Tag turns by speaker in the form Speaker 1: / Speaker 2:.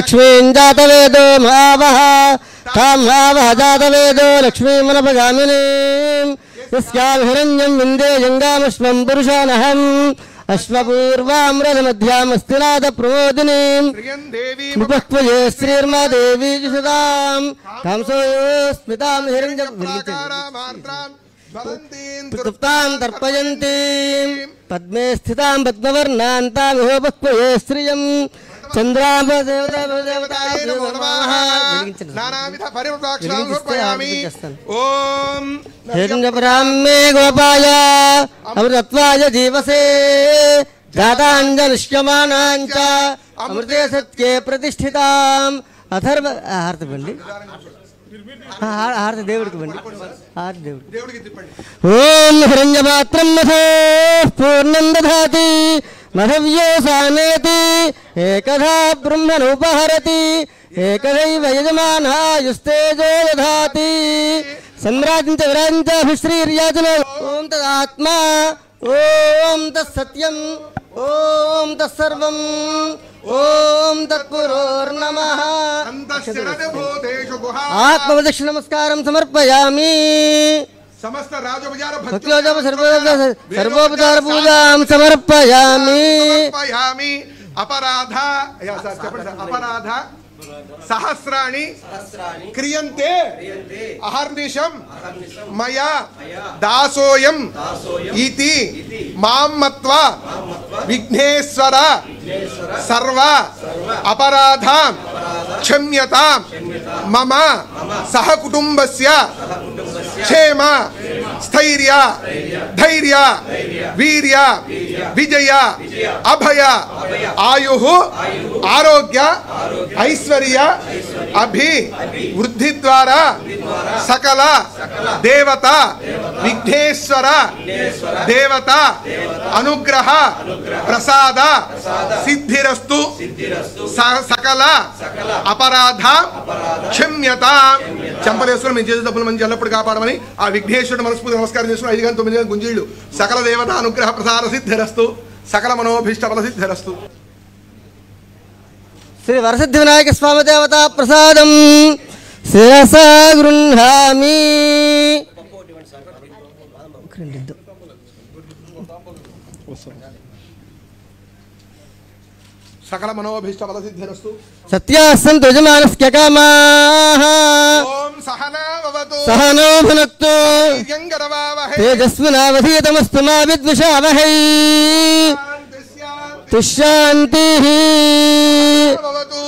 Speaker 1: लक्ष्मीं जातवेदो महावः तां महावः जातवेदो लक्ष्मीमनपगामिनीं यस्यां हिरण्यं विन्दे जङ्गामश्वं पुरुषानहम् अश्वपूर्वामृतमध्यामस्तिनाथप्रमोदिनीं विपक्वये श्रीर्मा देवी जुषदां कांसोस्मितां हिरण्यं तर्पयन्तीं पद्मे स्थितां पद्मवर्णान्तां विपक्वये श्रियं हिरण्यपराम्मे गोपाय अमृतत्वाय जीवसे जाताञ्जनिष्यमानाञ्च अमृते सत्ये प्रतिष्ठिताम् अथर्व हारति बंడి हारति దేవుడికి बंడి हारति దేవుడికి ఓం హిరణ్యపాత్రం మధో పూర్ణం దధాతి మధవ్యోసానేతి ఏకధా బ్రహ్మణోపహరతి ఏకదైవ యజమానాయుస్తేజో దధాతి सम्राजंच विराजंच अभिश्रीर्याजन ओम तदात्मा ओम तत्सत्यम ओम तत्सर्वम ओम तत्पुरोर्नमः आत्मवदक्ष नमस्कारं समर्पयामि
Speaker 2: समस्त राजोपचार
Speaker 1: सर्वोपचार पूजां समर्पयामि
Speaker 2: अपराध अपराध सहस्राणि क्रियन्ते अहर्निशं मया दासोयम इति मां मत्वा विघ्नेश्वर सर्व अपराधां क्षम्यतां मम सह कुटुंबस्य क्षेम स्थैर्य धैर्य वीर्य विजय अभय आयुः आरोग्य ऐश्वर्य अभि वृद्धि द्वारा सकल देवता विघ्नेश्वर देवता अनुग्रह प्रसाद सिद्धिरस्तु सकल अपराध क्षम्यतां चंपलेश्वर मैं చేసే తప్పులు మంచి ఎల్లప్పుడు కాపాడమని ఆ విఘ్నేశ్వరుడు మనస్ఫూర్తిగా నమస్కారం చేసుకుని 5 గంటల 9 గంటల గుంజీళ్ళు సకల దేవత అనుగ్రహ ప్రసాద సిద్ధిరస్తు सकल मनोभीष्ट फल सिद्धिरस्तु
Speaker 1: श्री वरसिद्धि विनायक स्वामी देवता प्रसादं शिरसा गृह्णामि
Speaker 2: सकल मनोभीष्ट फल सिद्धिरस्तु
Speaker 1: सत्यासन्तु यजमानस्य कामाः
Speaker 2: ओम सहना भवतु
Speaker 1: सहनो भुनक्तु
Speaker 2: वीर्यं करवावहै
Speaker 1: तेजस्विनावधीतमस्तु मा विद्विषावहै शान्तिः
Speaker 2: भवतु